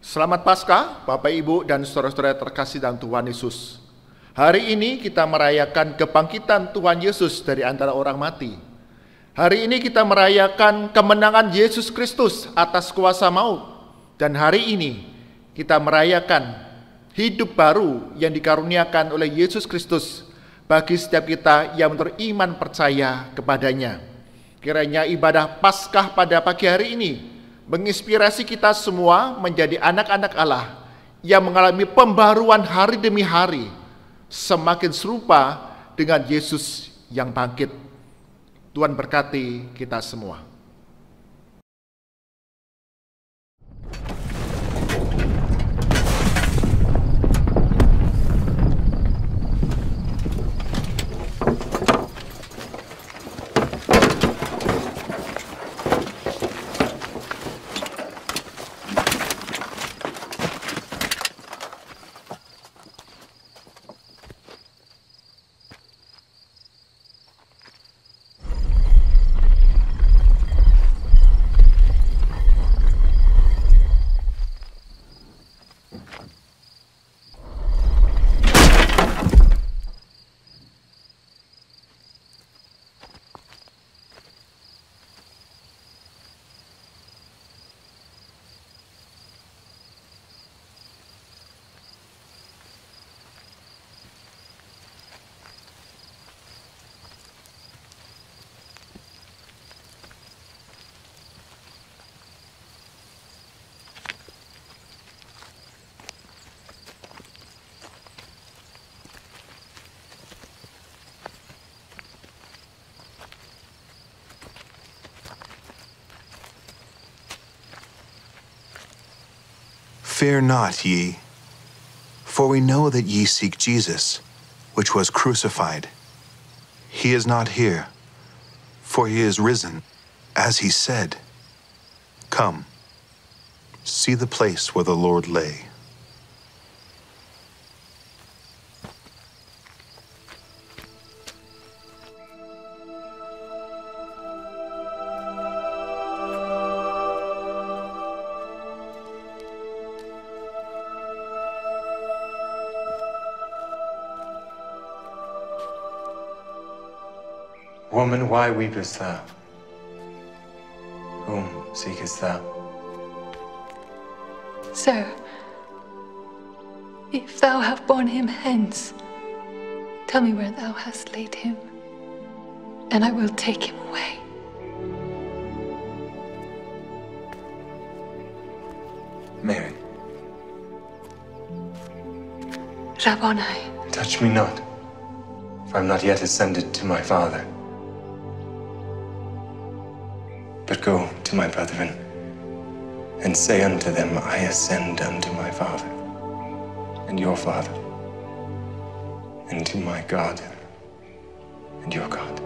Selamat Paskah, Bapak Ibu dan saudara-saudara terkasih dalam Tuhan Yesus. Hari ini kita merayakan kebangkitan Tuhan Yesus dari antara orang mati. Hari ini kita merayakan kemenangan Yesus Kristus atas kuasa maut. Dan hari ini kita merayakan hidup baru yang dikaruniakan oleh Yesus Kristus bagi setiap kita yang beriman percaya kepadanya. Kiranya ibadah Paskah pada pagi hari ini menginspirasi kita semua menjadi anak-anak Allah yang mengalami pembaruan hari demi hari, semakin serupa dengan Yesus yang bangkit. Tuhan berkati kita semua. Fear not, ye, for we know that ye seek Jesus, which was crucified. He is not here, for he is risen, as he said. Come, see the place where the Lord lay. Woman, why weepest thou? Whom seekest thou? Sir, if thou have borne him hence, tell me where thou hast laid him, and I will take him away. Mary. Rabboni. Touch me not, for I am not yet ascended to my Father. But go to my brethren, and say unto them, I ascend unto my Father, and your Father, and to my God, and your God.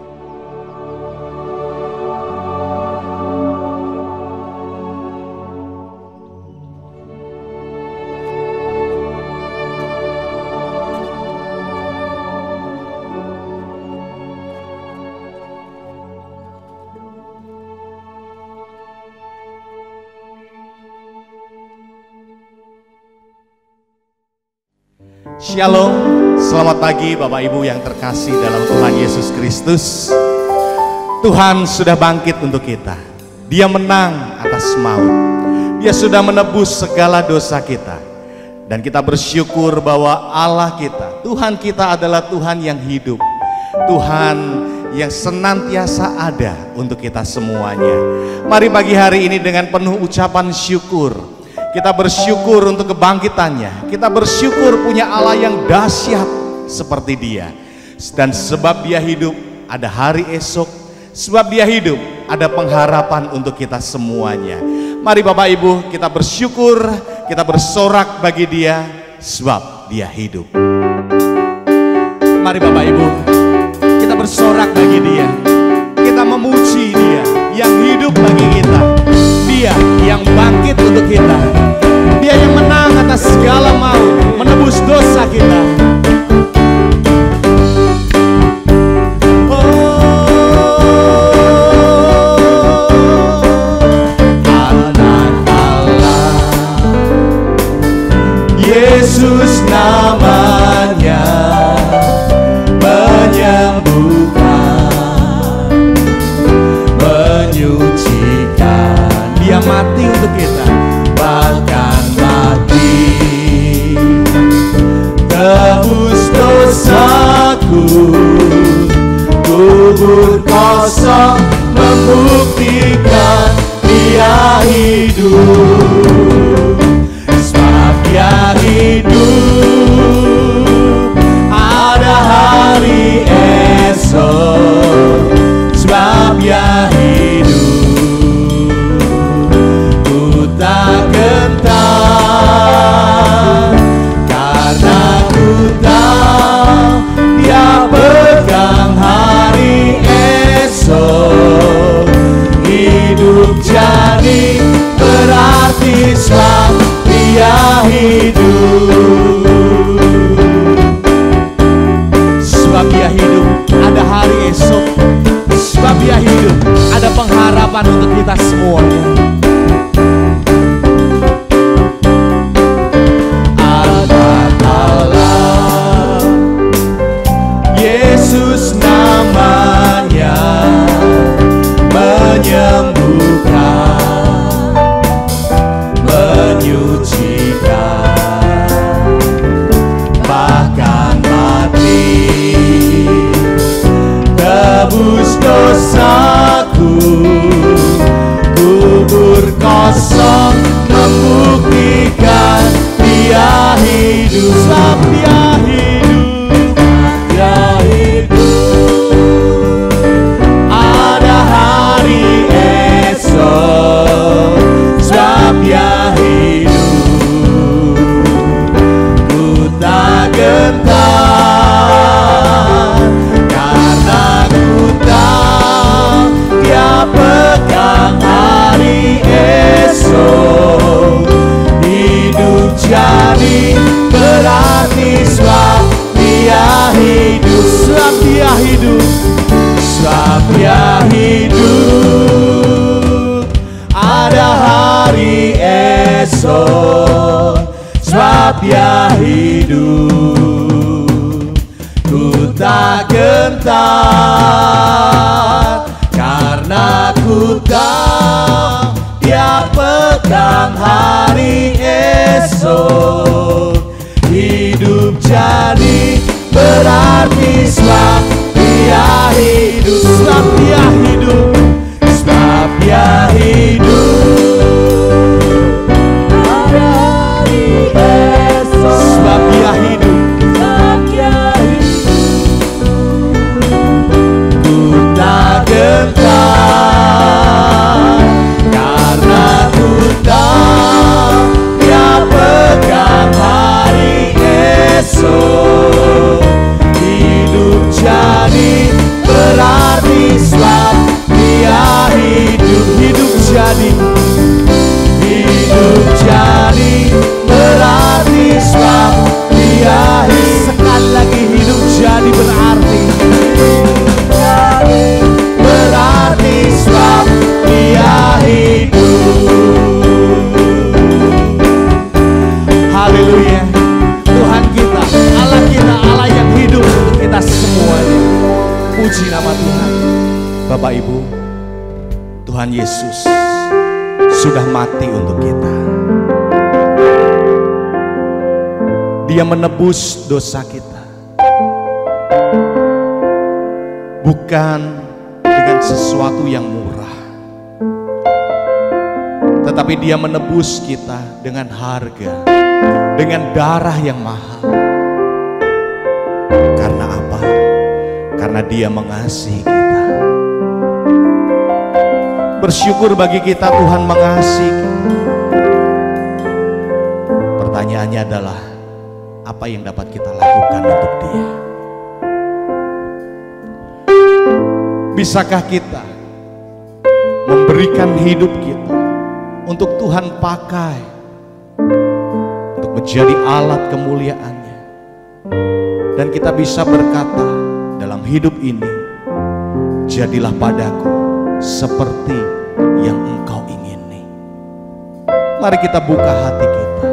Shalom, selamat pagi Bapak Ibu yang terkasih dalam Tuhan Yesus Kristus. Tuhan sudah bangkit untuk kita. Dia menang atas maut. Dia sudah menebus segala dosa kita. Dan kita bersyukur bahwa Allah kita, Tuhan kita adalah Tuhan yang hidup. Tuhan yang senantiasa ada untuk kita semuanya. Mari pagi hari ini dengan penuh ucapan syukur kita bersyukur untuk kebangkitannya. Kita bersyukur punya Allah yang dahsyat seperti Dia. Dan sebab Dia hidup, ada hari esok. Sebab Dia hidup, ada pengharapan untuk kita semuanya. Mari Bapak Ibu, kita bersyukur, kita bersorak bagi Dia, sebab Dia hidup. Mari Bapak Ibu, kita bersorak bagi Dia. Kita memuji Dia yang hidup bagi kita. Dia yang bangkit untuk kita. Dia yang menang atas segala maut, menebus dosa kita. Anak Allah Yesus namanya menyembuhkan, menyucikan. Dia mati untuk kita, bahkan mati tebus dosaku. Kubur kosong membuktikan Dia hidup. Sebab Dia hidup, ada hari esok. Sebab Dia hidup, ku tak gentar, karena ku tahu Dia pegang hari esok. Hidup jadi berarti sebab Dia hidup. Sebab Dia hidup, ada hari esok. Sebab Dia hidup, ada pengharapan untuk kita semuanya. Allah, Yesus namanya menyembuhkan, menyucikan, bahkan mati tebus dosaku. Kubur kosong membuktikan Dia hidup. Sebab Dia hidup, Dia hidup, ada hari esok. Sebab Dia hidup, ku tak gentar, karena ku tahu Dia pegang hari esok. Hidup jadi berarti sebab Dia hidup. Sebab Dia hidup, sebab Dia hidup, ada hari esok. Sebab Dia hidup, ku tak gentar, karena ku tahu Dia pegang hari esok. Hidup jadi berarti sebab Dia hidup. Sebab Dia hidup, sebab Dia hidup, ada hari esok. Sebab Dia hidup, sebab Dia hidup, ku tak gentar, karena ku tahu Dia pegang hari esok. Hidup jadi berarti sebab Dia hidup. Hidup jadi, hidup jadi berarti sebab Dia hidup. Sekali lagi, hidup jadi berarti, berarti sebab Dia hidup. Haleluya. Tuhan kita, Allah kita, Allah yang hidup untuk kita semuanya. Puji nama Tuhan. Bapak Ibu, Tuhan Yesus sudah mati untuk kita. Dia menebus dosa kita, bukan dengan sesuatu yang murah, tetapi Dia menebus kita dengan harga, dengan darah yang mahal. Karena apa? Karena Dia mengasihi kita. Bersyukur bagi kita, Tuhan mengasihi kita. Pertanyaannya adalah, apa yang dapat kita lakukan untuk Dia? Bisakah kita memberikan hidup kita untuk Tuhan pakai untuk menjadi alat kemuliaan-Nya? Dan kita bisa berkata dalam hidup ini, jadilah padaku seperti yang Engkau ingini. Mari kita buka hati kita.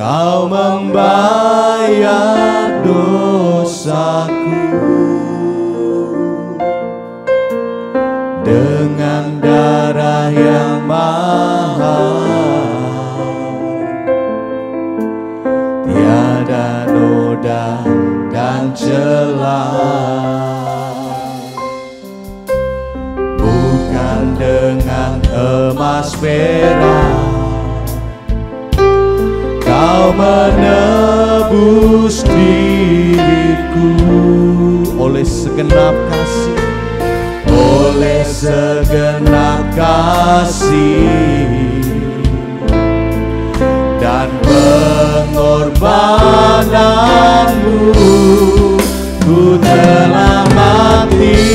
Kau membayar dosaku dengan darah yang mahal, tiada noda dan celah. Bukan dengan emas perak Kau menebus diriku, oleh segenap kasih, oleh segenap kasih dan pengorbananmu, ku telah mati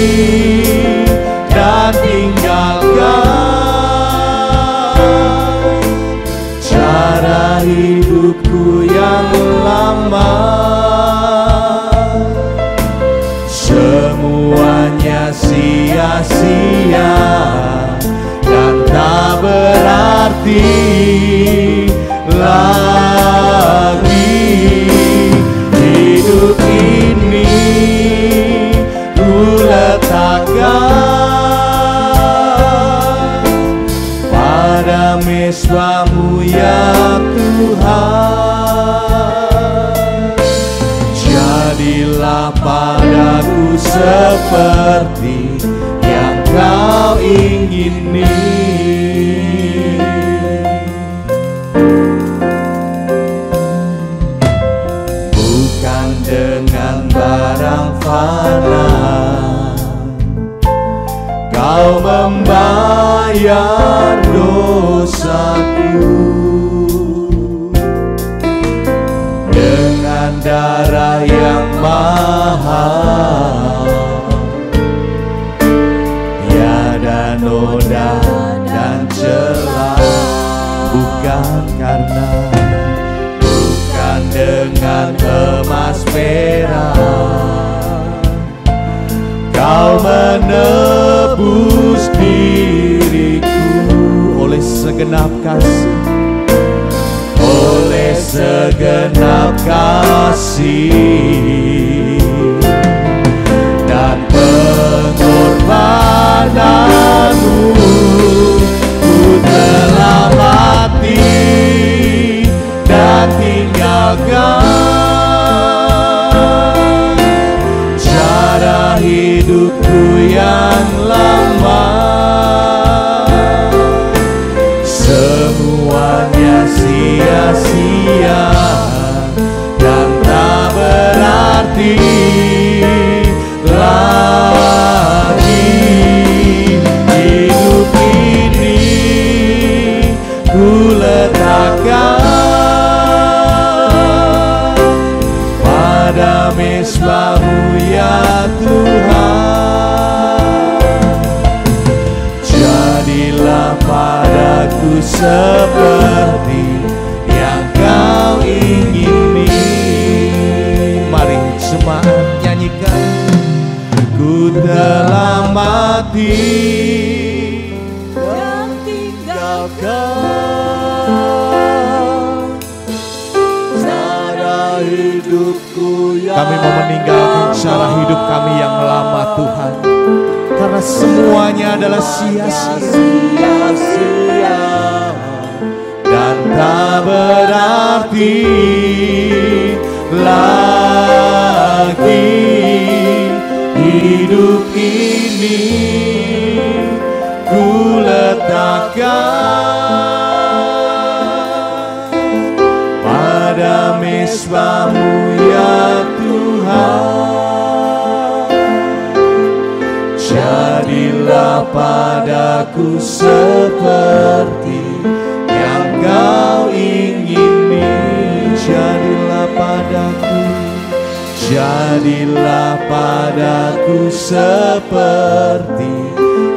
dan tinggalkan cara hidupku yang lama. Semuanya sia-sia dan tak berarti lagi. Hidup ini ku letakkan pada mezbah-Mu ya Tuhan. Jadilah padaku seperti yang Kau ingini. Bukan dengan barang fana Kau membayar dosaku, dengan darah yang mahal, tiada noda dan celah. Bukan dengan emas perak Kau menebus diriku, oleh segenap kasih, oleh segenap kasih dan pengorbananmu, ku telah mati dan tinggalkan cara hidupku yang lama. Semuanya sia-sia dan tak berarti lagi. Hidup ini ku letakkan pada mezbah-Mu ya Tuhan. Jadilah padaku seperti yang Kau ingini. Mari jemaat nyanyikan. Ku telah mati dan tinggalkan cara hidupku yang Kami mau meninggalkan cara hidup kami yang lama Tuhan, karena semuanya adalah sia-sia dan tak berarti lagi. Hidup ini ku letakkan pada mezbah-Mu ya Tuhan. Jadilah padaku seperti yang Kau ingini. Jadilah padaku seperti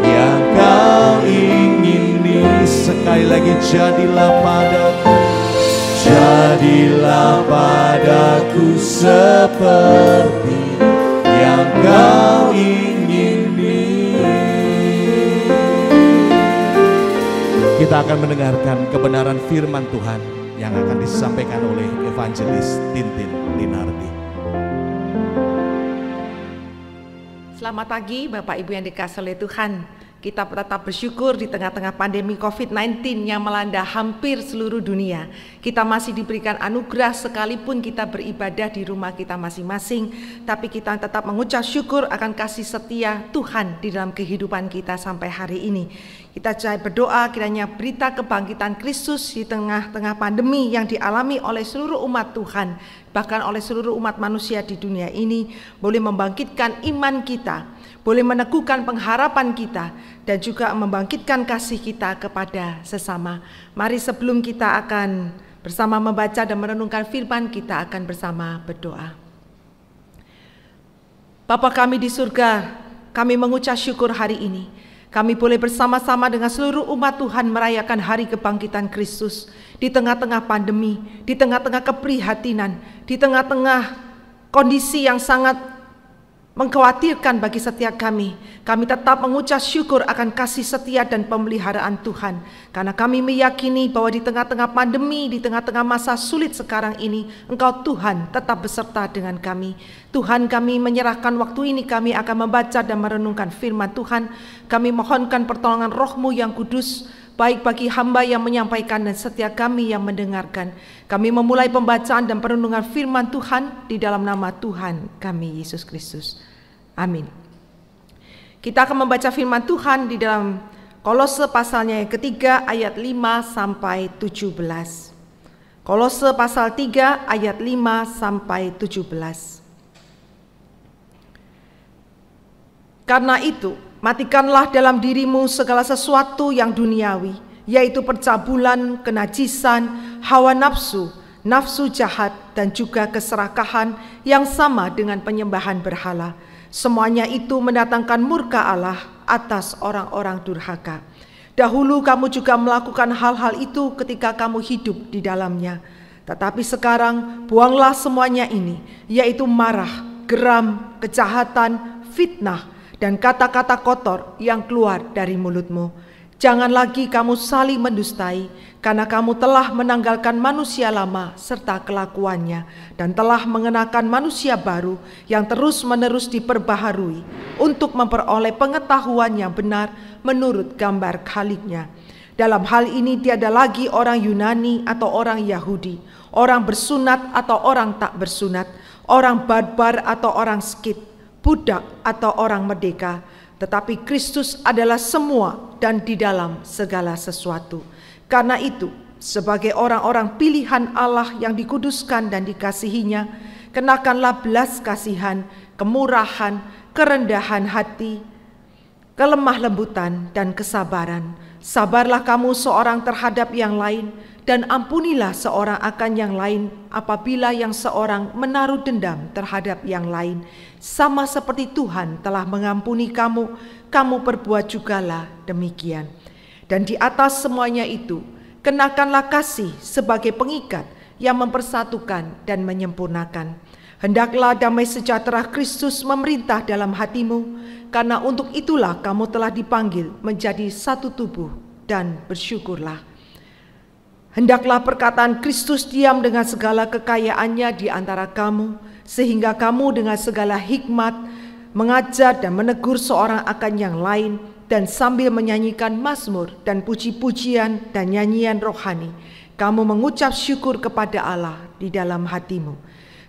yang Kau ingini. Sekali lagi, jadilah padaku seperti yang Kau ingini. Kita akan mendengarkan kebenaran firman Tuhan yang akan disampaikan oleh Evangelis Tintin Ninardi. Selamat pagi Bapak Ibu yang dikasihi oleh Tuhan. Kita tetap bersyukur di tengah-tengah pandemi COVID-19 yang melanda hampir seluruh dunia. Kita masih diberikan anugerah sekalipun kita beribadah di rumah kita masing-masing, tapi kita tetap mengucap syukur akan kasih setia Tuhan di dalam kehidupan kita sampai hari ini. Kita berdoa kiranya berita kebangkitan Kristus di tengah-tengah pandemi yang dialami oleh seluruh umat Tuhan, bahkan oleh seluruh umat manusia di dunia ini, boleh membangkitkan iman kita, boleh meneguhkan pengharapan kita, dan juga membangkitkan kasih kita kepada sesama. Mari sebelum kita akan bersama membaca dan merenungkan firman, kita akan bersama berdoa. Bapa kami di surga, kami mengucap syukur hari ini. Kami boleh bersama-sama dengan seluruh umat Tuhan merayakan hari kebangkitan Kristus di tengah-tengah pandemi, di tengah-tengah keprihatinan, di tengah-tengah kondisi yang sangat mengkhawatirkan bagi setiap kami. Kami tetap mengucap syukur akan kasih setia dan pemeliharaan Tuhan, karena kami meyakini bahwa di tengah-tengah pandemi, di tengah-tengah masa sulit sekarang ini, Engkau Tuhan tetap beserta dengan kami. Tuhan, kami menyerahkan waktu ini, kami akan membaca dan merenungkan firman Tuhan. Kami mohonkan pertolongan Roh-Mu yang kudus, baik bagi hamba yang menyampaikan dan setiap kami yang mendengarkan. Kami memulai pembacaan dan perenungan firman Tuhan di dalam nama Tuhan kami Yesus Kristus. Amin. Kita akan membaca firman Tuhan di dalam Kolose pasalnya yang ketiga ayat 5 sampai 17. Kolose pasal 3 ayat 5 sampai 17. Karena itu, matikanlah dalam dirimu segala sesuatu yang duniawi, yaitu percabulan, kenajisan, hawa nafsu, nafsu jahat, dan juga keserakahan yang sama dengan penyembahan berhala. Semuanya itu mendatangkan murka Allah atas orang-orang durhaka. Dahulu kamu juga melakukan hal-hal itu ketika kamu hidup di dalamnya. Tetapi sekarang buanglah semuanya ini, yaitu marah, geram, kejahatan, fitnah, dan kata-kata kotor yang keluar dari mulutmu. Jangan lagi kamu saling mendustai, karena kamu telah menanggalkan manusia lama serta kelakuannya, dan telah mengenakan manusia baru yang terus-menerus diperbaharui untuk memperoleh pengetahuan yang benar menurut gambar Khaliknya. Dalam hal ini tiada lagi orang Yunani atau orang Yahudi, orang bersunat atau orang tak bersunat, orang barbar atau orang Skit, budak atau orang merdeka, tetapi Kristus adalah semua dan di dalam segala sesuatu. Karena itu, sebagai orang-orang pilihan Allah yang dikuduskan dan dikasihinya, kenakanlah belas kasihan, kemurahan, kerendahan hati, kelemah lembutan, dan kesabaran. Sabarlah kamu seorang terhadap yang lain, dan ampunilah seorang akan yang lain apabila yang seorang menaruh dendam terhadap yang lain. Sama seperti Tuhan telah mengampuni kamu, kamu perbuat jugalah demikian. Dan di atas semuanya itu, kenakanlah kasih sebagai pengikat yang mempersatukan dan menyempurnakan. Hendaklah damai sejahtera Kristus memerintah dalam hatimu, karena untuk itulah kamu telah dipanggil menjadi satu tubuh, dan bersyukurlah. Hendaklah perkataan Kristus diam dengan segala kekayaannya di antara kamu, sehingga kamu dengan segala hikmat mengajar dan menegur seorang akan yang lain, dan sambil menyanyikan mazmur dan puji-pujian dan nyanyian rohani, kamu mengucap syukur kepada Allah di dalam hatimu.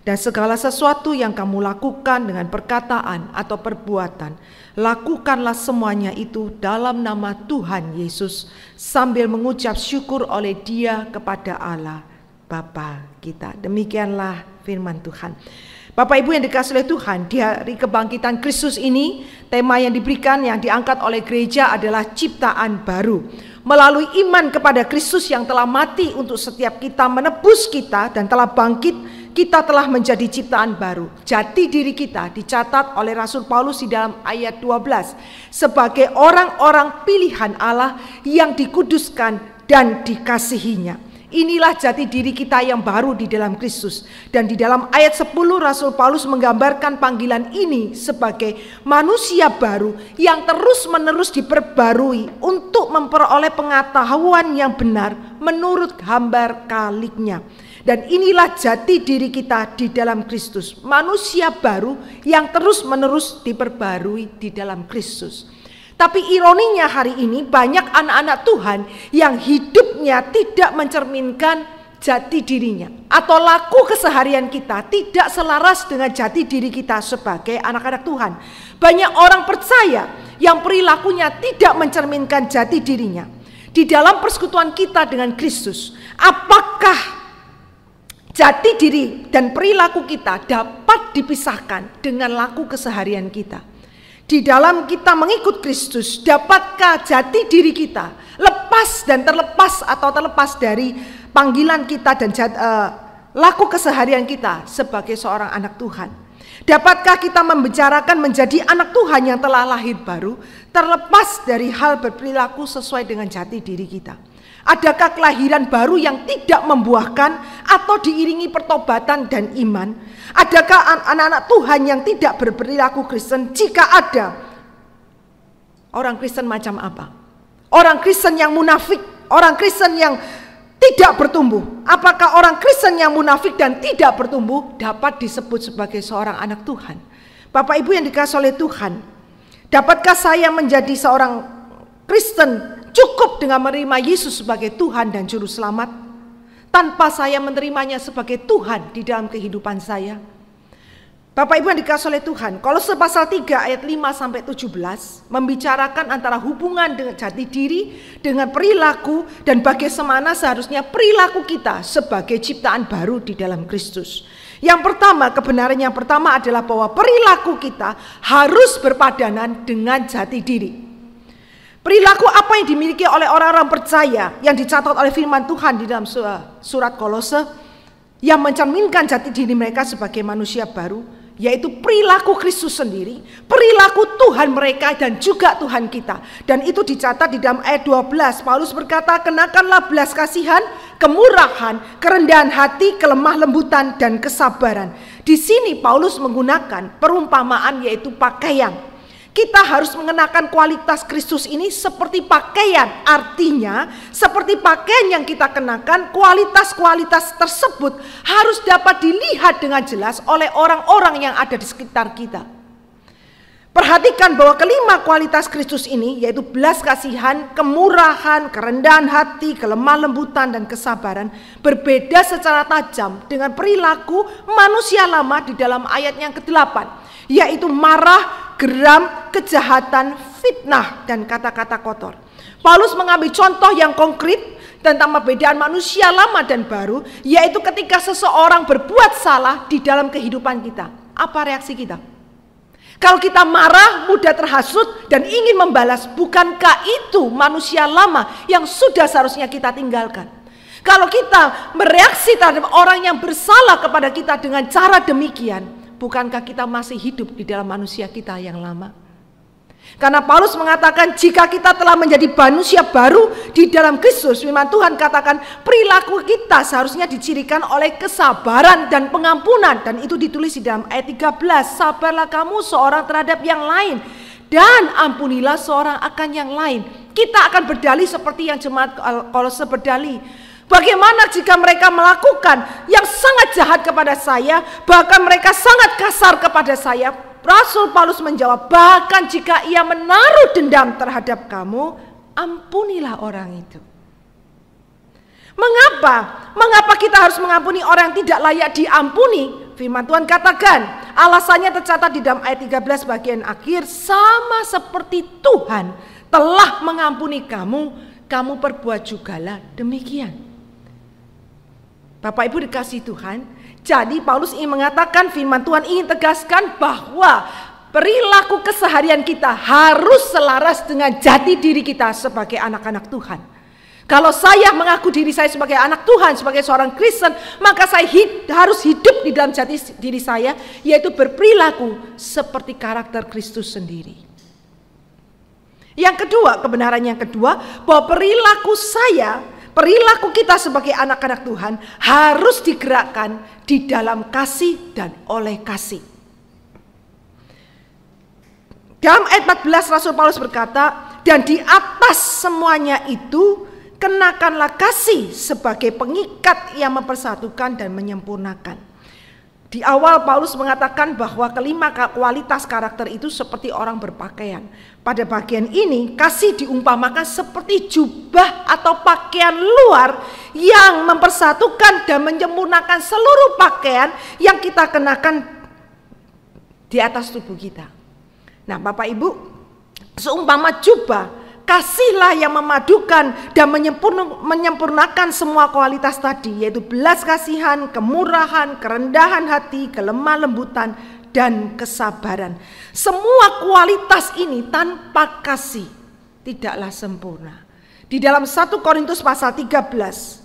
Dan segala sesuatu yang kamu lakukan dengan perkataan atau perbuatan, lakukanlah semuanya itu dalam nama Tuhan Yesus, sambil mengucap syukur oleh Dia kepada Allah Bapa kita. Demikianlah firman Tuhan. Bapak Ibu yang dikasihi oleh Tuhan, di hari kebangkitan Kristus ini, tema yang diberikan, yang diangkat oleh gereja adalah ciptaan baru. Melalui iman kepada Kristus yang telah mati untuk setiap kita, menebus kita, dan telah bangkit, kita telah menjadi ciptaan baru. Jati diri kita dicatat oleh Rasul Paulus di dalam ayat 12 sebagai orang-orang pilihan Allah yang dikuduskan dan dikasihinya. Inilah jati diri kita yang baru di dalam Kristus. Dan di dalam ayat 10 Rasul Paulus menggambarkan panggilan ini sebagai manusia baru yang terus-menerus diperbarui untuk memperoleh pengetahuan yang benar menurut gambar kaliknya. Dan inilah jati diri kita di dalam Kristus, manusia baru yang terus-menerus diperbarui di dalam Kristus. Tapi ironinya hari ini banyak anak-anak Tuhan yang hidupnya tidak mencerminkan jati dirinya. Atau laku keseharian kita tidak selaras dengan jati diri kita sebagai anak-anak Tuhan. Banyak orang percaya yang perilakunya tidak mencerminkan jati dirinya. Di dalam persekutuan kita dengan Kristus, apakah jati diri dan perilaku kita dapat dipisahkan dengan laku keseharian kita? Di dalam kita mengikut Kristus, dapatkah jati diri kita lepas dan terlepas atau terlepas dari panggilan kita dan laku keseharian kita sebagai seorang anak Tuhan? Dapatkah kita membicarakan menjadi anak Tuhan yang telah lahir baru, terlepas dari hal berperilaku sesuai dengan jati diri kita? Adakah kelahiran baru yang tidak membuahkan atau diiringi pertobatan dan iman? Adakah anak-anak Tuhan yang tidak berperilaku Kristen? Jika ada, orang Kristen macam apa? Orang Kristen yang munafik, orang Kristen yang tidak bertumbuh. Apakah orang Kristen yang munafik dan tidak bertumbuh dapat disebut sebagai seorang anak Tuhan? Bapak Ibu yang dikasihi oleh Tuhan, dapatkah saya menjadi seorang Kristen cukup dengan menerima Yesus sebagai Tuhan dan Juru Selamat tanpa saya menerimanya sebagai Tuhan di dalam kehidupan saya? Bapak Ibu yang dikasihi oleh Tuhan, Kolose pasal 3 ayat 5-17 membicarakan antara hubungan dengan jati diri dengan perilaku dan bagaimana seharusnya perilaku kita sebagai ciptaan baru di dalam Kristus. Yang pertama, kebenaran yang pertama adalah bahwa perilaku kita harus berpadanan dengan jati diri. Perilaku apa yang dimiliki oleh orang-orang percaya yang dicatat oleh firman Tuhan di dalam surat Kolose yang mencerminkan jati diri mereka sebagai manusia baru, yaitu perilaku Kristus sendiri, perilaku Tuhan mereka dan juga Tuhan kita. Dan itu dicatat di dalam ayat 12. Paulus berkata, kenakanlah belas kasihan, kemurahan, kerendahan hati, kelemah lembutan dan kesabaran. Di sini Paulus menggunakan perumpamaan yaitu pakaian. Kita harus mengenakan kualitas Kristus ini seperti pakaian. Artinya seperti pakaian yang kita kenakan, kualitas-kualitas tersebut harus dapat dilihat dengan jelas oleh orang-orang yang ada di sekitar kita. Perhatikan bahwa kelima kualitas Kristus ini yaitu belas kasihan, kemurahan, kerendahan hati, kelemah lembutan dan kesabaran berbeda secara tajam dengan perilaku manusia lama di dalam ayat yang ke-8, yaitu marah, geram, kejahatan, fitnah, dan kata-kata kotor. Paulus mengambil contoh yang konkret tentang perbedaan manusia lama dan baru, yaitu ketika seseorang berbuat salah di dalam kehidupan kita. Apa reaksi kita? Kalau kita marah, mudah terhasut, dan ingin membalas, bukankah itu manusia lama yang sudah seharusnya kita tinggalkan? Kalau kita bereaksi terhadap orang yang bersalah kepada kita dengan cara demikian, bukankah kita masih hidup di dalam manusia kita yang lama? Karena Paulus mengatakan jika kita telah menjadi manusia baru di dalam Kristus, firman Tuhan katakan perilaku kita seharusnya dicirikan oleh kesabaran dan pengampunan. Dan itu ditulis di dalam ayat 13, sabarlah kamu seorang terhadap yang lain dan ampunilah seorang akan yang lain. Kita akan berdalih seperti yang jemaat Kolose berdalih. Bagaimana jika mereka melakukan yang sangat jahat kepada saya, bahkan mereka sangat kasar kepada saya? Rasul Paulus menjawab, bahkan jika ia menaruh dendam terhadap kamu, ampunilah orang itu. Mengapa? Mengapa kita harus mengampuni orang yang tidak layak diampuni? Firman Tuhan katakan, alasannya tercatat di dalam ayat 13 bagian akhir, sama seperti Tuhan telah mengampuni kamu, kamu perbuat jugalah demikian. Bapak Ibu dikasihi Tuhan, jadi Paulus ingin mengatakan, firman Tuhan ingin tegaskan bahwa perilaku keseharian kita harus selaras dengan jati diri kita sebagai anak-anak Tuhan. Kalau saya mengaku diri saya sebagai anak Tuhan, sebagai seorang Kristen, maka saya harus hidup di dalam jati diri saya, yaitu berperilaku seperti karakter Kristus sendiri. Yang kedua, kebenaran yang kedua, bahwa perilaku saya perilaku kita sebagai anak-anak Tuhan harus digerakkan di dalam kasih dan oleh kasih. Dalam ayat 14 Rasul Paulus berkata, dan di atas semuanya itu kenakanlah kasih sebagai pengikat yang mempersatukan dan menyempurnakan. Di awal Paulus mengatakan bahwa kelima kualitas karakter itu seperti orang berpakaian. Pada bagian ini kasih diumpamakan seperti jubah atau pakaian luar yang mempersatukan dan menyempurnakan seluruh pakaian yang kita kenakan di atas tubuh kita. Nah, Bapak Ibu, seumpama jubah, kasihlah yang memadukan dan menyempurnakan semua kualitas tadi, yaitu belas kasihan, kemurahan, kerendahan hati, kelemah lembutan, dan kesabaran. Semua kualitas ini tanpa kasih tidaklah sempurna. Di dalam 1 Korintus pasal 13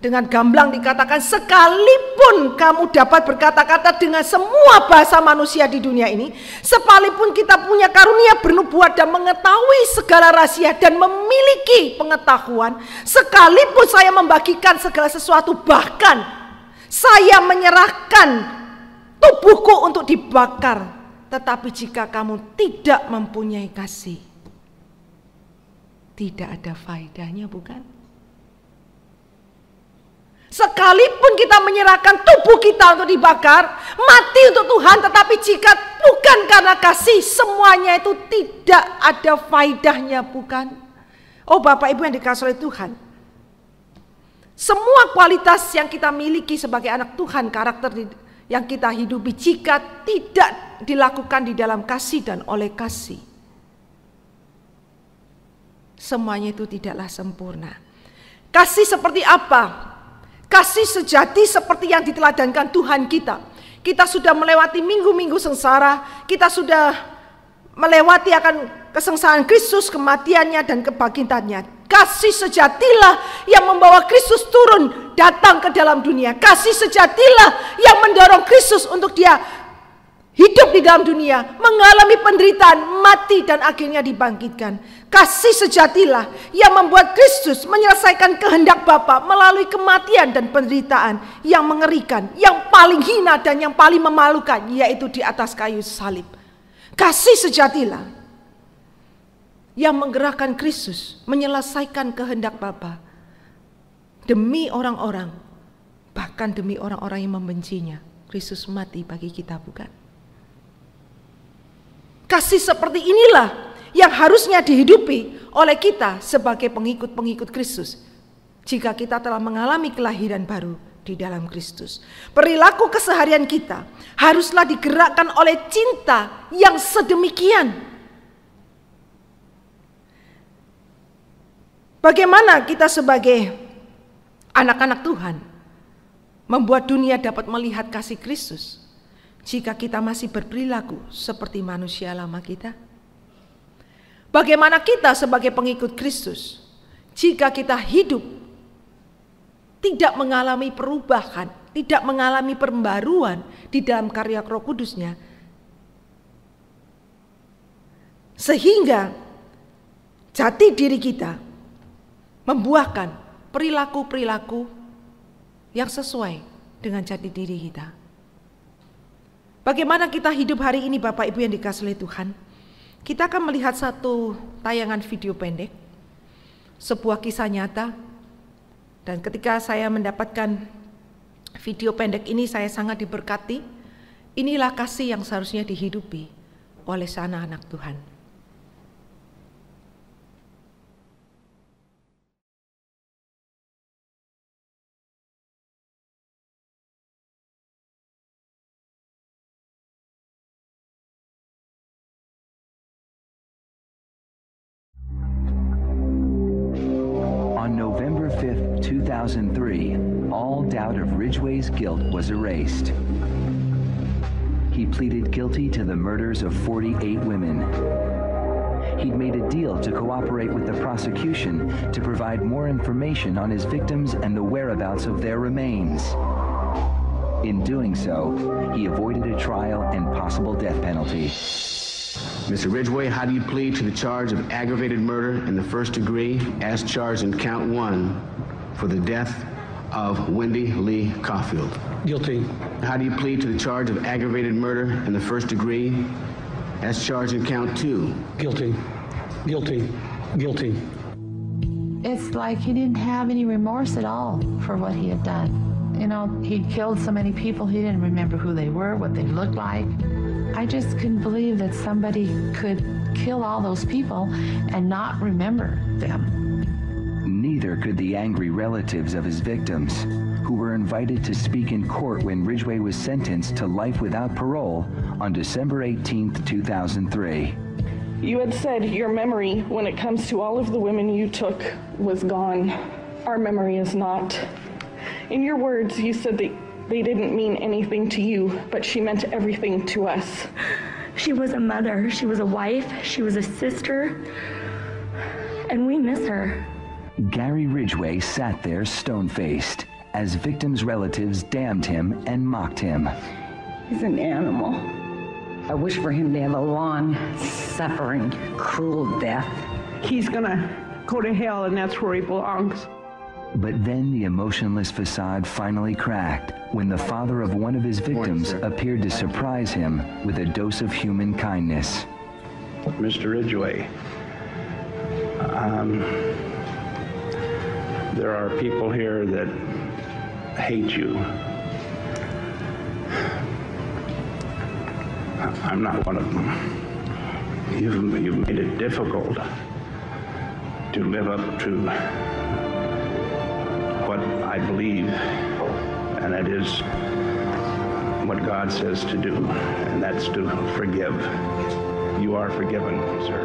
dengan gamblang dikatakan, sekalipun kamu dapat berkata-kata dengan semua bahasa manusia di dunia ini, sekalipun kita punya karunia bernubuat dan mengetahui segala rahasia dan memiliki pengetahuan, sekalipun saya membagikan segala sesuatu, bahkan saya menyerahkan tubuhku untuk dibakar, tetapi jika kamu tidak mempunyai kasih, tidak ada faedahnya, bukan? Sekalipun kita menyerahkan tubuh kita untuk dibakar, mati untuk Tuhan, tetapi jika bukan karena kasih, semuanya itu tidak ada faedahnya, bukan? Oh Bapak Ibu yang dikasihi oleh Tuhan, semua kualitas yang kita miliki sebagai anak Tuhan, karakter yang kita hidupi, jika tidak dilakukan di dalam kasih dan oleh kasih, semuanya itu tidaklah sempurna. Kasih seperti apa? Kasih sejati seperti yang diteladankan Tuhan kita. Kita sudah melewati minggu-minggu sengsara, kita sudah melewati akan kesengsaraan Kristus, kematiannya dan kebangkitannya. Kasih sejatilah yang membawa Kristus turun datang ke dalam dunia. Kasih sejatilah yang mendorong Kristus untuk dia hidup di dalam dunia, mengalami penderitaan, mati dan akhirnya dibangkitkan. Kasih sejatilah yang membuat Kristus menyelesaikan kehendak Bapa melalui kematian dan penderitaan yang mengerikan, yang paling hina dan yang paling memalukan, yaitu di atas kayu salib. Kasih sejatilah yang menggerakkan Kristus menyelesaikan kehendak Bapa demi orang-orang, bahkan demi orang-orang yang membencinya. Kristus mati bagi kita, bukan? Kasih seperti inilah yang harusnya dihidupi oleh kita sebagai pengikut-pengikut Kristus jika kita telah mengalami kelahiran baru di dalam Kristus. Perilaku keseharian kita haruslah digerakkan oleh cinta yang sedemikian. Bagaimana kita sebagai anak-anak Tuhan membuat dunia dapat melihat kasih Kristus jika kita masih berperilaku seperti manusia lama kita? Bagaimana kita sebagai pengikut Kristus jika kita hidup tidak mengalami perubahan, tidak mengalami pembaruan di dalam karya Roh Kudus-Nya, sehingga jati diri kita membuahkan perilaku-perilaku yang sesuai dengan jati diri kita. Bagaimana kita hidup hari ini, Bapak Ibu yang dikasihi Tuhan? Kita akan melihat satu tayangan video pendek, sebuah kisah nyata. Dan ketika saya mendapatkan video pendek ini, saya sangat diberkati. Inilah kasih yang seharusnya dihidupi oleh anak-anak Tuhan. On November 5th, 2003, all doubt of Ridgway's guilt was erased. He pleaded guilty to the murders of 48 women. He'd made a deal to cooperate with the prosecution to provide more information on his victims and the whereabouts of their remains. In doing so, he avoided a trial and possible death penalty. Mr. Ridgway, how do you plead to the charge of aggravated murder in the first degree as charged in count 1 for the death of Wendy Lee Caulfield? Guilty. How do you plead to the charge of aggravated murder in the first degree as charged in count 2? Guilty. Guilty. Guilty. It's like he didn't have any remorse at all for what he had done. You know, he killed so many people, he didn't remember who they were, what they looked like. I just couldn't believe that somebody could kill all those people and not remember them. Neither could the angry relatives of his victims, who were invited to speak in court when Ridgway was sentenced to life without parole on December 18th, 2003. You had said your memory, when it comes to all of the women you took, was gone. Our memory is not. In your words, you said that they didn't mean anything to you, but she meant everything to us. She was a mother, she was a wife, she was a sister, and we miss her. Gary Ridgway sat there stone-faced as victims' relatives damned him and mocked him. He's an animal. I wish for him to have a long, suffering, cruel death. He's gonna go to hell, and that's where he belongs. But then the emotionless facade finally cracked when the father of one of his victims appeared to surprise him with a dose of human kindness. Mr. Ridgway, there are people here that hate you. I'm not one of them. You've made it difficult to live up to what I believe, and that is what God says to do, and that's to forgive. You are forgiven, sir.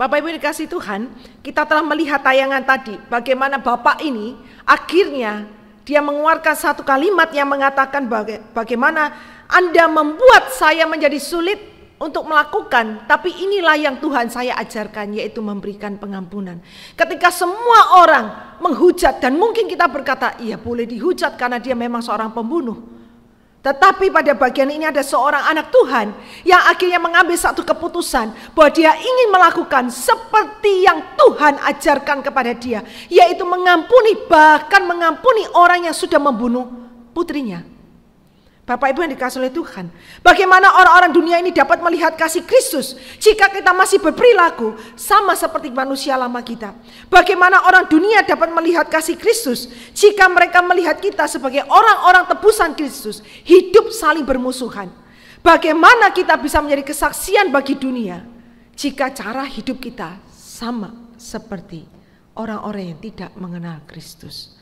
Bapak Ibu dikasih Tuhan, kita telah melihat tayangan tadi bagaimana Bapak ini akhirnya dia mengeluarkan satu kalimat yang mengatakan bagaimana Anda membuat saya menjadi sulit untuk melakukan, tapi inilah yang Tuhan saya ajarkan, yaitu memberikan pengampunan. Ketika semua orang menghujat, dan mungkin kita berkata, iya boleh dihujat karena dia memang seorang pembunuh. Tetapi pada bagian ini ada seorang anak Tuhan yang akhirnya mengambil satu keputusan bahwa dia ingin melakukan seperti yang Tuhan ajarkan kepada dia, yaitu mengampuni, bahkan mengampuni orang yang sudah membunuh putrinya. Bapak Ibu yang dikasihi oleh Tuhan, bagaimana orang-orang dunia ini dapat melihat kasih Kristus jika kita masih berperilaku sama seperti manusia lama kita? Bagaimana orang dunia dapat melihat kasih Kristus jika mereka melihat kita sebagai orang-orang tebusan Kristus, hidup saling bermusuhan? Bagaimana kita bisa menjadi kesaksian bagi dunia jika cara hidup kita sama seperti orang-orang yang tidak mengenal Kristus?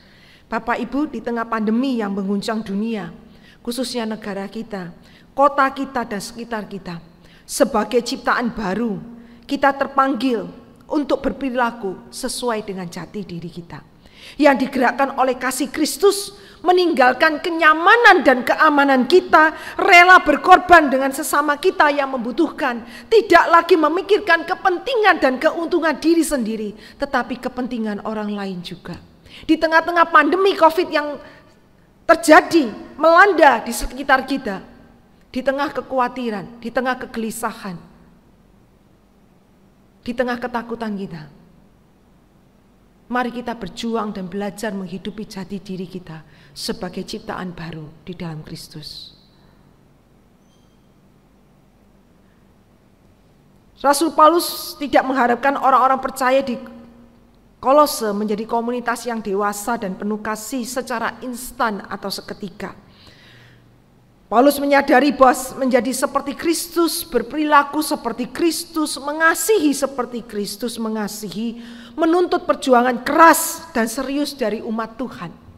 Bapak Ibu, di tengah pandemi yang mengguncang dunia, khususnya negara kita, kota kita dan sekitar kita, sebagai ciptaan baru, kita terpanggil untuk berperilaku sesuai dengan jati diri kita, yang digerakkan oleh kasih Kristus, meninggalkan kenyamanan dan keamanan kita, rela berkorban dengan sesama kita yang membutuhkan, tidak lagi memikirkan kepentingan dan keuntungan diri sendiri, tetapi kepentingan orang lain juga. Di tengah-tengah pandemi COVID yang terjadi, melanda di sekitar kita, di tengah kekhawatiran, di tengah kegelisahan, di tengah ketakutan kita, mari kita berjuang dan belajar menghidupi jati diri kita sebagai ciptaan baru di dalam Kristus. Rasul Paulus tidak mengharapkan orang-orang percaya di Kolose menjadi komunitas yang dewasa dan penuh kasih secara instan atau seketika. Paulus menyadari bahwa menjadi seperti Kristus, berperilaku seperti Kristus, mengasihi seperti Kristus mengasihi, menuntut perjuangan keras dan serius dari umat Tuhan.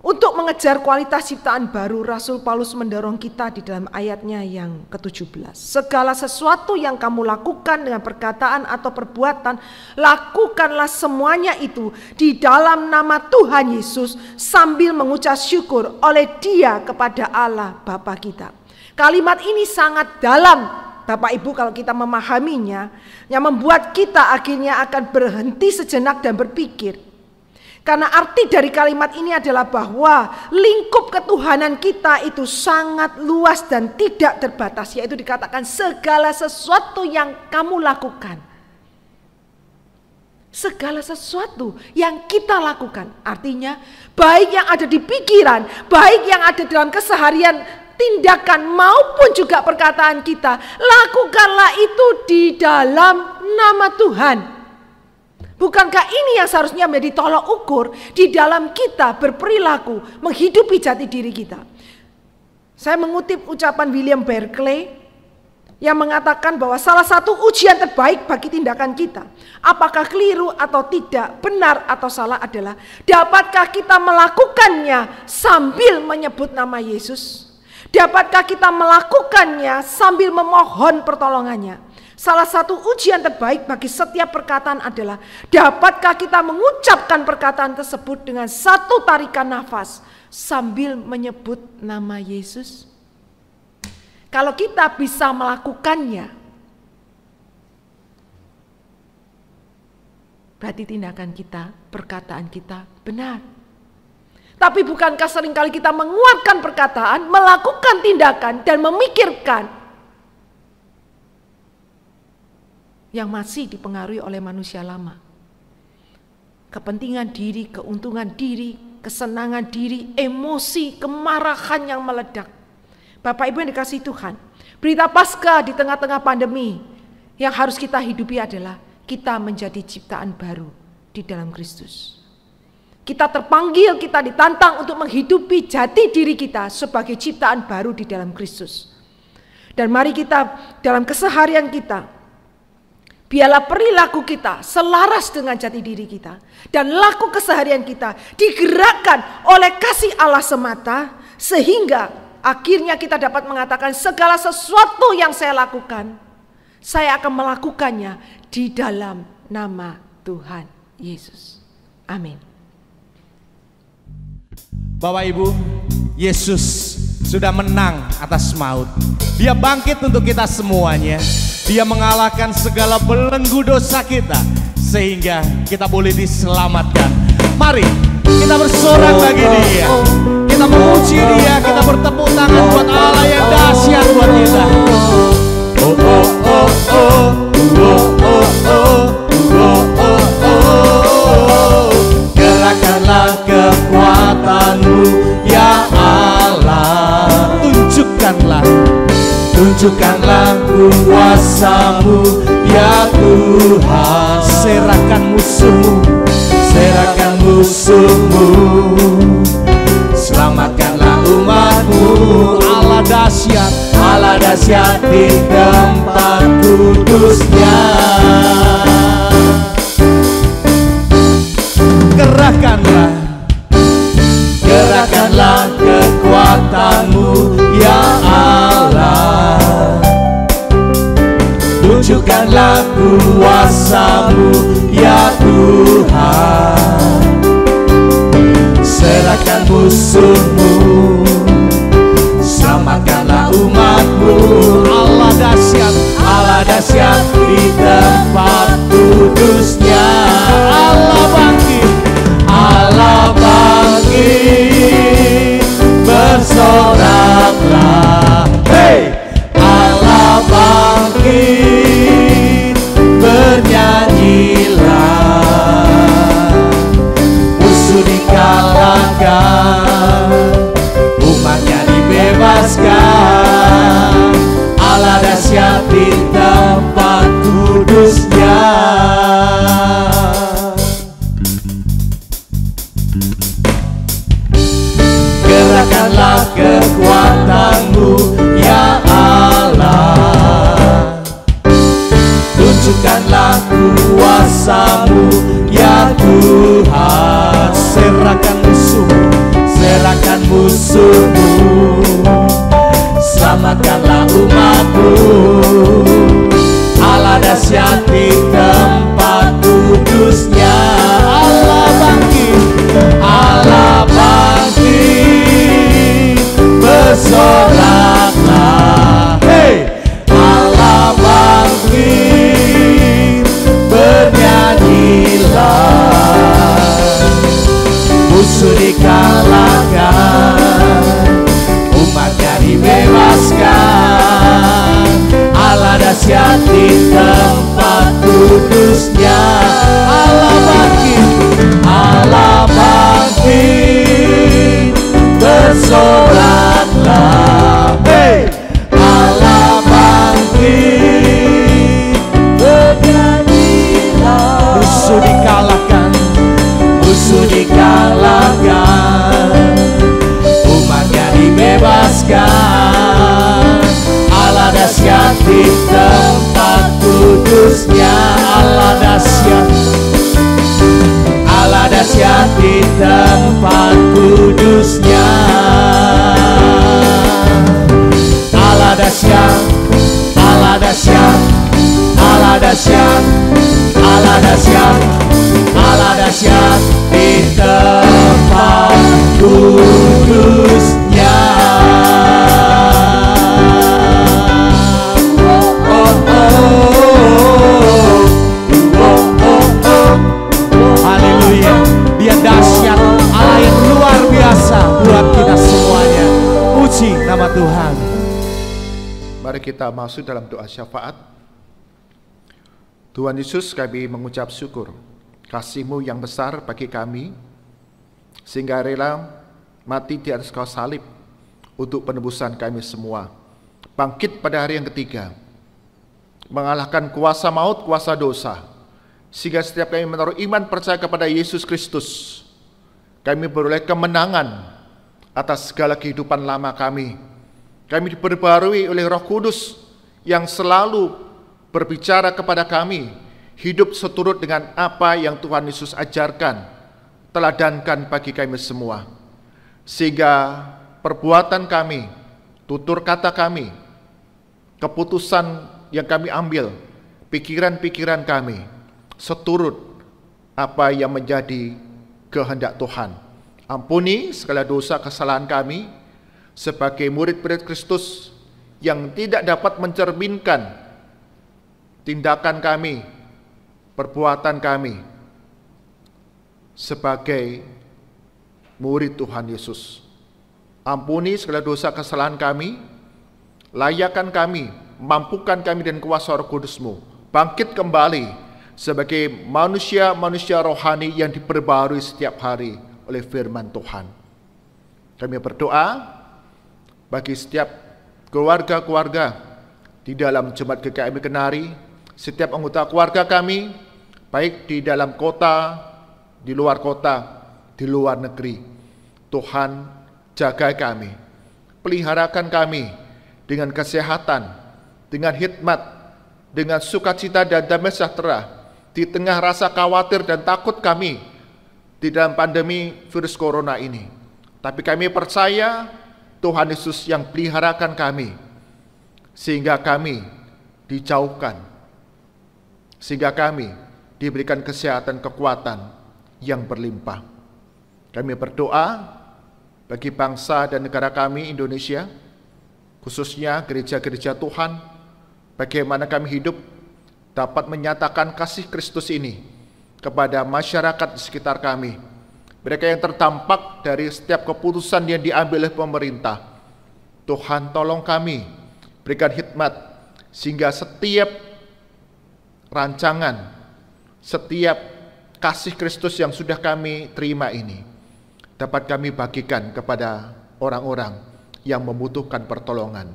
Untuk mengejar kualitas ciptaan baru, Rasul Paulus mendorong kita di dalam ayatnya yang ke-17. Segala sesuatu yang kamu lakukan dengan perkataan atau perbuatan, lakukanlah semuanya itu di dalam nama Tuhan Yesus sambil mengucap syukur oleh Dia kepada Allah Bapa kita. Kalimat ini sangat dalam Bapak Ibu, kalau kita memahaminya, yang membuat kita akhirnya akan berhenti sejenak dan berpikir. Karena arti dari kalimat ini adalah bahwa lingkup ketuhanan kita itu sangat luas dan tidak terbatas. Yaitu dikatakan segala sesuatu yang kamu lakukan. Segala sesuatu yang kita lakukan. Artinya baik yang ada di pikiran, baik yang ada dalam keseharian, tindakan maupun juga perkataan kita, lakukanlah itu di dalam nama Tuhan. Bukankah ini yang seharusnya menjadi tolok ukur di dalam kita berperilaku, menghidupi jati diri kita? Saya mengutip ucapan William Barclay yang mengatakan bahwa salah satu ujian terbaik bagi tindakan kita, apakah keliru atau tidak, benar atau salah adalah dapatkah kita melakukannya sambil menyebut nama Yesus? Dapatkah kita melakukannya sambil memohon pertolongannya? Salah satu ujian terbaik bagi setiap perkataan adalah dapatkah kita mengucapkan perkataan tersebut dengan satu tarikan nafas sambil menyebut nama Yesus? Kalau kita bisa melakukannya, berarti tindakan kita, perkataan kita benar. Tapi bukankah seringkali kita menguatkan perkataan, melakukan tindakan dan memikirkan yang masih dipengaruhi oleh manusia lama. Kepentingan diri, keuntungan diri, kesenangan diri, emosi, kemarahan yang meledak. Bapak Ibu yang dikasihi Tuhan, berita Paskah di tengah-tengah pandemi yang harus kita hidupi adalah kita menjadi ciptaan baru di dalam Kristus. Kita terpanggil, kita ditantang untuk menghidupi jati diri kita sebagai ciptaan baru di dalam Kristus. Dan mari kita dalam keseharian kita, biarlah perilaku kita selaras dengan jati diri kita. Dan laku keseharian kita digerakkan oleh kasih Allah semata. Sehingga akhirnya kita dapat mengatakan segala sesuatu yang saya lakukan, saya akan melakukannya di dalam nama Tuhan Yesus. Amin. Bapak Ibu, Yesus sudah menang atas maut. Dia bangkit untuk kita semuanya. Dia mengalahkan segala belenggu dosa kita sehingga kita boleh diselamatkan. Mari kita bersorak bagi Dia. Kita memuji Dia, kita bertepuk tangan buat Allah yang dahsyat buat kita. Oh oh oh oh oh oh oh oh oh oh. Gerakanlah kekuatan-Mu ya Allah. Tunjukkanlah kuasa-Mu ya Tuhan. Serahkan musuh-Mu, selamatkanlah umat-Mu. Allah dahsyat di tempat kudus-Nya. Gerakkanlah kekuatan-Mu ya Allah. Tunjukkanlah kuasa-Mu ya Tuhan. Serahkan musuh-Mu, selamatkanlah umat-Mu. Allah dahsyat di tempat kudus-Nya. Allah bangkit, bersoraklah. Hey! Allah bangkit, bernyanyilah. Musuh dikalahkan, umatnya dibebaskan. Allah dahsyat di tempat kudus-Nya. Gerakkanlah kekuatan-Mu ya Allah. Tunjukkanlah kuasa-Mu ya Tuhan. Serahkan musuh-Mu, selamatkanlah umat-Mu. Allah dahsyat di tempat kudus-Nya. Allah bangkit, bersoraklah. Hey! Allah musuh dikalahkan, umatnya dibebaskan. Allah dahsyat di tempat kudusnya. Allah bangkit, bersoraklah. Hey! Allah bangkit, bernyanyilah. Musuh dikalahkan, umatnya dibebaskan. Allah dahsyat di tempat kudusnya. Allah dahsyat di tempat kudusnya. Allah dahsyat, Allah dahsyat, Allah dahsyat, Allah dahsyat, Allah dahsyat di tempat kudusnya. Haleluya, Dia dahsyat, Allah yang luar biasa buat kita semuanya. Puji nama Tuhan. Mari kita masuk dalam doa syafaat. Tuhan Yesus, kami mengucap syukur kasih-Mu yang besar bagi kami, sehingga rela mati di atas kayu salib untuk penebusan kami semua. Bangkit pada hari yang ketiga, mengalahkan kuasa maut, kuasa dosa, sehingga setiap kami menaruh iman percaya kepada Yesus Kristus, kami beroleh kemenangan atas segala kehidupan lama kami. Kami diperbarui oleh Roh Kudus yang selalu berbicara kepada kami, hidup seturut dengan apa yang Tuhan Yesus ajarkan, teladankan bagi kami semua. Sehingga perbuatan kami, tutur kata kami, keputusan yang kami ambil, pikiran-pikiran kami, seturut apa yang menjadi kehendak Tuhan. Ampuni segala dosa kesalahan kami sebagai murid-murid Kristus yang tidak dapat mencerminkan tindakan kami, perbuatan kami sebagai murid Tuhan Yesus. Ampuni segala dosa kesalahan kami, layakkan kami, mampukan kami dan kuasa Roh Kudus-Mu bangkit kembali sebagai manusia-manusia rohani yang diperbarui setiap hari oleh firman Tuhan. Kami berdoa bagi setiap keluarga-keluarga di dalam Jemaat GKMI Kenari, setiap anggota keluarga kami, baik di dalam kota, di luar kota, di luar negeri. Tuhan, jaga kami, peliharakan kami dengan kesehatan, dengan hikmat, dengan sukacita dan damai sejahtera, di tengah rasa khawatir dan takut kami di dalam pandemi virus corona ini. Tapi kami percaya Tuhan Yesus yang peliharakan kami, sehingga kami dijauhkan, sehingga kami diberikan kesehatan, kekuatan yang berlimpah. Kami berdoa bagi bangsa dan negara kami Indonesia, khususnya gereja-gereja Tuhan, bagaimana kami hidup dapat menyatakan kasih Kristus ini kepada masyarakat di sekitar kami, mereka yang terdampak dari setiap keputusan yang diambil oleh pemerintah. Tuhan, tolong kami, berikan hikmat, sehingga setiap rancangan, setiap kasih Kristus yang sudah kami terima ini dapat kami bagikan kepada orang-orang yang membutuhkan pertolongan.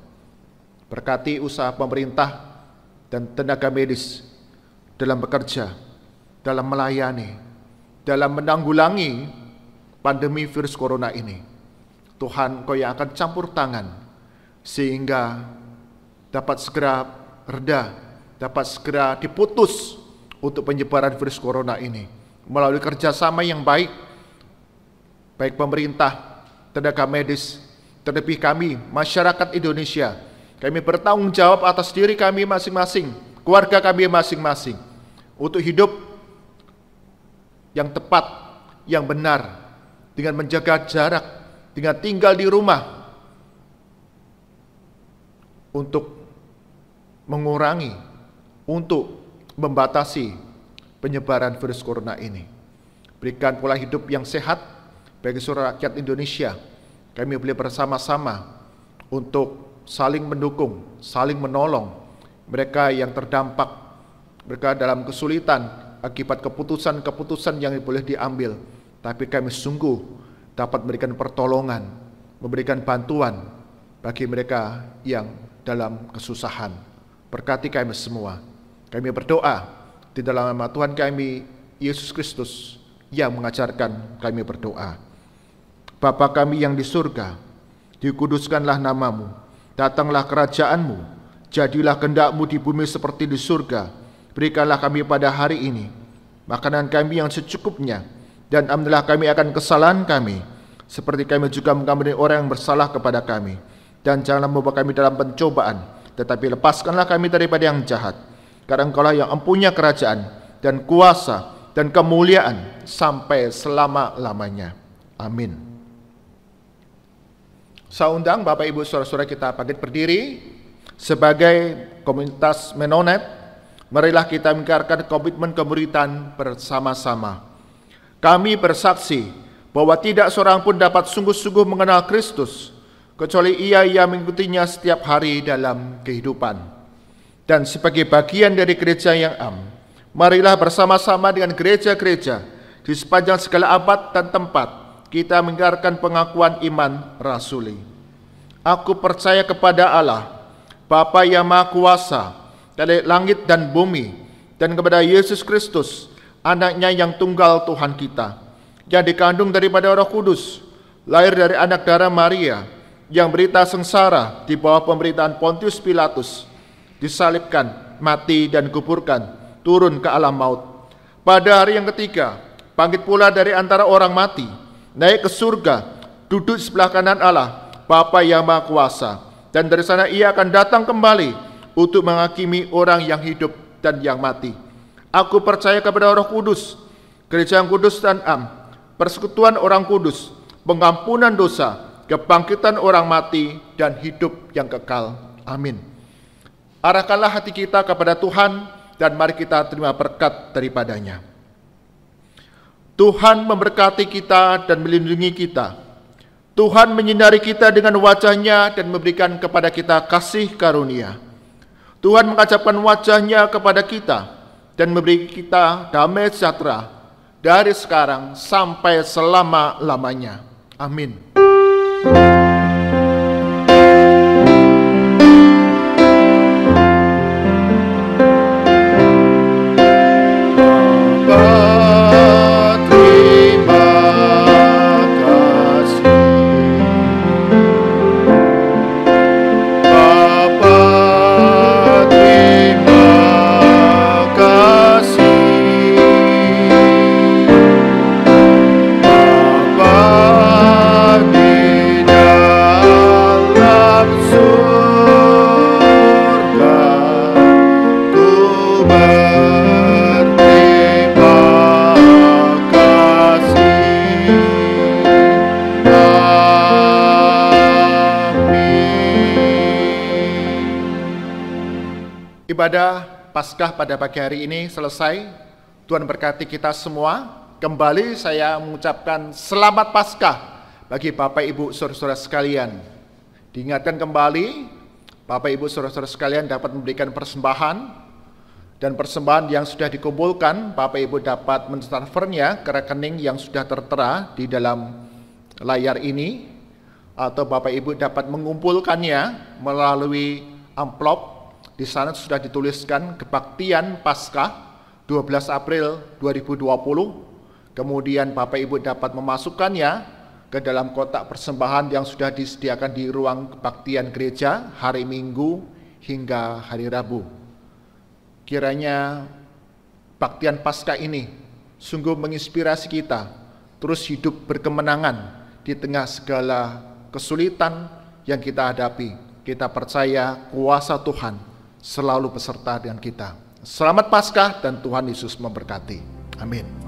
Berkati usaha pemerintah dan tenaga medis dalam bekerja, dalam melayani, dalam menanggulangi pandemi virus corona ini. Tuhan, Kau yang akan campur tangan sehingga dapat segera reda, dapat segera diputus untuk penyebaran virus corona ini melalui kerjasama yang baik, baik pemerintah, tenaga medis, terlebih kami, masyarakat Indonesia. Kami bertanggung jawab atas diri kami masing-masing, keluarga kami masing-masing, untuk hidup yang tepat, yang benar, dengan menjaga jarak, dengan tinggal di rumah, untuk mengurangi, untuk membatasi penyebaran virus corona ini. Berikan pola hidup yang sehat, bagi seluruh rakyat Indonesia. Kami boleh bersama-sama untuk saling mendukung, saling menolong mereka yang terdampak, mereka dalam kesulitan akibat keputusan-keputusan yang boleh diambil. Tapi kami sungguh dapat memberikan pertolongan, memberikan bantuan bagi mereka yang dalam kesusahan. Berkati kami semua. Kami berdoa di dalam nama Tuhan kami, Yesus Kristus, yang mengajarkan kami berdoa. Bapa kami yang di surga, dikuduskanlah namamu, datanglah kerajaanmu, jadilah kehendak-mu di bumi seperti di surga. Berikanlah kami pada hari ini makanan kami yang secukupnya, dan ampunilah kami akan kesalahan kami, seperti kami juga mengampuni orang yang bersalah kepada kami. Dan janganlah membawa kami dalam pencobaan, tetapi lepaskanlah kami daripada yang jahat. Karena Engkaulah yang empunya kerajaan dan kuasa dan kemuliaan sampai selama-lamanya. Amin. Saya undang Bapak Ibu Saudara-saudara kita bangkit berdiri sebagai komunitas Menonet. Marilah kita mengikrarkan komitmen kemuridan bersama-sama. Kami bersaksi bahwa tidak seorang pun dapat sungguh-sungguh mengenal Kristus kecuali ia yang mengikutinya setiap hari dalam kehidupan. Dan sebagai bagian dari gereja yang am, marilah bersama-sama dengan gereja-gereja di sepanjang segala abad dan tempat kita mengikrarkan pengakuan iman rasuli. Aku percaya kepada Allah, Bapa yang Maha Kuasa, dari langit dan bumi, dan kepada Yesus Kristus, anaknya yang tunggal Tuhan kita, yang dikandung daripada Roh Kudus, lahir dari anak darah Maria, yang berita sengsara di bawah pemerintahan Pontius Pilatus, disalibkan, mati dan kuburkan, turun ke alam maut. Pada hari yang ketiga, bangkit pula dari antara orang mati, naik ke surga, duduk sebelah kanan Allah, Bapa yang Maha Kuasa, dan dari sana ia akan datang kembali untuk menghakimi orang yang hidup dan yang mati. Aku percaya kepada Roh Kudus, gereja yang kudus dan am, persekutuan orang kudus, pengampunan dosa, kebangkitan orang mati, dan hidup yang kekal. Amin. Arahkanlah hati kita kepada Tuhan, dan mari kita terima berkat daripadanya. Tuhan memberkati kita dan melindungi kita. Tuhan menyinari kita dengan wajah-Nya dan memberikan kepada kita kasih karunia. Tuhan mengajapkan wajah-Nya kepada kita dan memberi kita damai sejahtera dari sekarang sampai selama-lamanya. Amin. Ibadah Paskah pada pagi hari ini selesai. Tuhan berkati kita semua. Kembali saya mengucapkan selamat Paskah bagi Bapak Ibu Saudara-saudara sekalian. Diingatkan kembali, Bapak Ibu Saudara-saudara sekalian dapat memberikan persembahan, dan persembahan yang sudah dikumpulkan Bapak Ibu dapat mentransfernya ke rekening yang sudah tertera di dalam layar ini, atau Bapak Ibu dapat mengumpulkannya melalui amplop. Di sana sudah dituliskan Kebaktian Paskah 12 April 2020. Kemudian Bapak Ibu dapat memasukkannya ke dalam kotak persembahan yang sudah disediakan di ruang kebaktian gereja hari Minggu hingga hari Rabu. Kiranya Baktian Paskah ini sungguh menginspirasi kita terus hidup berkemenangan di tengah segala kesulitan yang kita hadapi. Kita percaya kuasa Tuhan selalu beserta dengan kita. Selamat Paskah dan Tuhan Yesus memberkati. Amin.